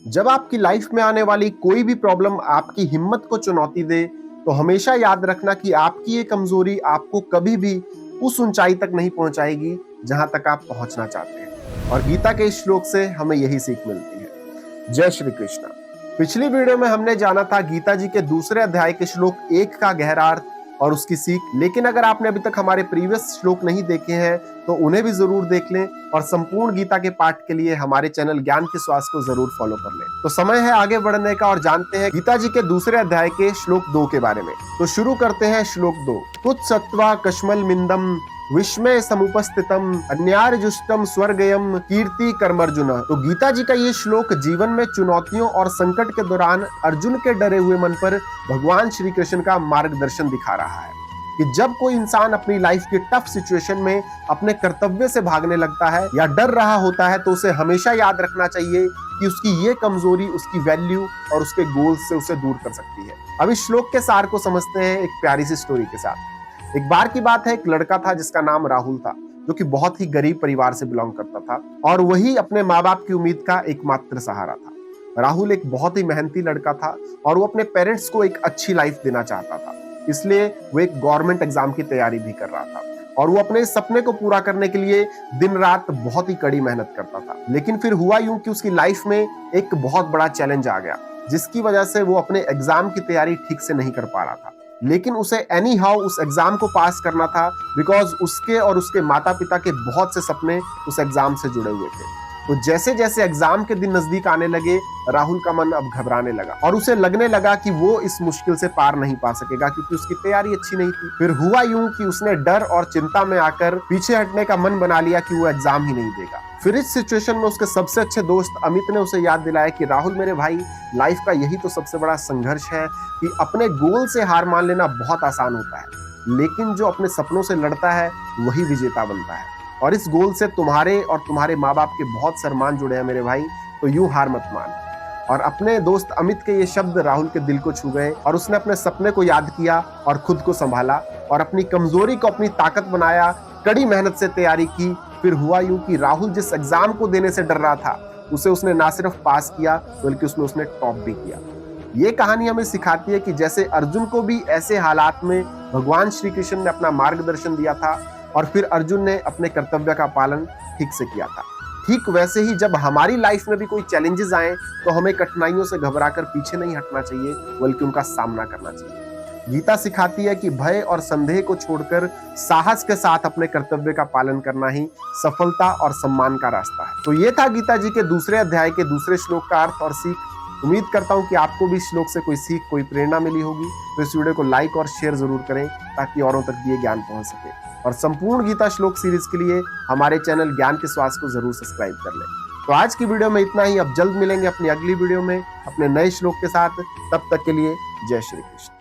जब आपकी लाइफ में आने वाली कोई भी प्रॉब्लम आपकी हिम्मत को चुनौती दे, तो हमेशा याद रखना कि आपकी ये कमजोरी आपको कभी भी उस ऊंचाई तक नहीं पहुंचाएगी जहां तक आप पहुंचना चाहते हैं। और गीता के इस श्लोक से हमें यही सीख मिलती है। जय श्री कृष्ण। पिछली वीडियो में हमने जाना था गीता जी के दूसरे अध्याय के श्लोक 1 का गहरा अर्थ और उसकी सीख, लेकिन अगर आपने अभी तक हमारे प्रीवियस श्लोक नहीं देखे हैं तो उन्हें भी जरूर देख लें और संपूर्ण गीता के पाठ के लिए हमारे चैनल ज्ञान के श्वास को जरूर फॉलो कर लें। तो समय है आगे बढ़ने का और जानते हैं गीता जी के दूसरे अध्याय के श्लोक 2 के बारे में। तो शुरू करते हैं श्लोक 2। तुत्सत्वा कश्मल मिंदम विस्मय समुपस्थितम अन्यार्जुष्टम स्वर्गयम कीर्ति कर्मर्जुन। तो गीता जी का ये श्लोक जीवन में चुनौतियों और संकट के दौरान अर्जुन के डरे हुए मन पर भगवान श्री कृष्ण का मार्गदर्शन दिखा रहा है कि जब कोई इंसान अपनी लाइफ की टफ सिचुएशन में अपने कर्तव्य से भागने लगता है या डर रहा होता है, तो उसे हमेशा याद रखना चाहिए कि उसकी ये कमजोरी उसकी वैल्यू और उसके गोल्स से उसे दूर कर सकती है। अब इस श्लोक के सार को समझते हैं एक प्यारी सी स्टोरी के साथ। एक बार की बात है, एक लड़का था जिसका नाम राहुल था, जो कि बहुत ही गरीब परिवार से बिलोंग करता था और वही अपने माँ बाप की उम्मीद का एकमात्र सहारा था। राहुल एक बहुत ही मेहनती लड़का था और वो अपने पेरेंट्स को एक अच्छी लाइफ देना चाहता था, इसलिए वो एक गवर्नमेंट एग्जाम की तैयारी भी कर रहा था और वो अपने सपने को पूरा करने के लिए दिन रात बहुत ही कड़ी मेहनत करता था। लेकिन फिर हुआ यूं कि उसकी लाइफ में एक बहुत बड़ा चैलेंज आ गया, जिसकी वजह से वो अपने एग्जाम की तैयारी ठीक से नहीं कर पा रहा था। लेकिन उसे एनी हाउ उस एग्जाम को पास करना था, बिकॉज उसके और उसके माता पिता के बहुत से सपने उस एग्जाम से जुड़े हुए थे। तो जैसे जैसे एग्जाम के दिन नजदीक आने लगे, राहुल का मन अब घबराने लगा और उसे लगने लगा कि वो इस मुश्किल से पार नहीं पा सकेगा, क्योंकि उसकी तैयारी अच्छी नहीं थी। फिर हुआ यूं कि उसने डर और चिंता में आकर पीछे हटने का मन बना लिया कि वो एग्जाम ही नहीं देगा। फिर इस सिचुएशन में उसके सबसे अच्छे दोस्त अमित ने उसे याद दिलाया कि राहुल मेरे भाई, लाइफ का यही तो सबसे बड़ा संघर्ष है कि अपने गोल से हार मान लेना बहुत आसान होता है, लेकिन जो अपने सपनों से लड़ता है वही विजेता बनता है। और इस गोल से तुम्हारे और तुम्हारे माँ बाप के बहुत सम्मान जुड़े हैं मेरे भाई, तो यूं हार मत मान। और अपने दोस्त अमित के ये शब्द राहुल के दिल को छू गए और उसने अपने सपने को याद किया और खुद को संभाला और अपनी कमजोरी को अपनी ताकत बनाया, कड़ी मेहनत से तैयारी की। फिर हुआ यूं कि राहुल जिस एग्जाम को देने से डर रहा था, उसे उसने ना सिर्फ पास किया बल्कि उसने टॉप भी किया। ये कहानी हमें सिखाती है कि जैसे अर्जुन को भी ऐसे हालात में भगवान श्री कृष्ण ने अपना मार्गदर्शन दिया था और फिर अर्जुन ने अपने कर्तव्य का पालन ठीक से किया था, ठीक वैसे ही जब हमारी लाइफ में भी कोई चैलेंजेस आए तो हमें कठिनाइयों से घबराकर पीछे नहीं हटना चाहिए, बल्कि उनका सामना करना चाहिए। गीता सिखाती है कि भय और संदेह को छोड़कर साहस के साथ अपने कर्तव्य का पालन करना ही सफलता और सम्मान का रास्ता है। तो ये था गीता जी के दूसरे अध्याय के दूसरे श्लोक का अर्थ और सीख। उम्मीद करता हूं कि आपको भी इस श्लोक से कोई सीख, कोई प्रेरणा मिली होगी। तो इस वीडियो को लाइक और शेयर जरूर करें ताकि औरों तक ये ज्ञान पहुंच सके। और संपूर्ण गीता श्लोक सीरीज के लिए हमारे चैनल ज्ञान के श्वास को जरूर सब्सक्राइब कर लें। तो आज की वीडियो में इतना ही। अब जल्द मिलेंगे अपनी अगली वीडियो में अपने नए श्लोक के साथ। तब तक के लिए जय श्री कृष्ण।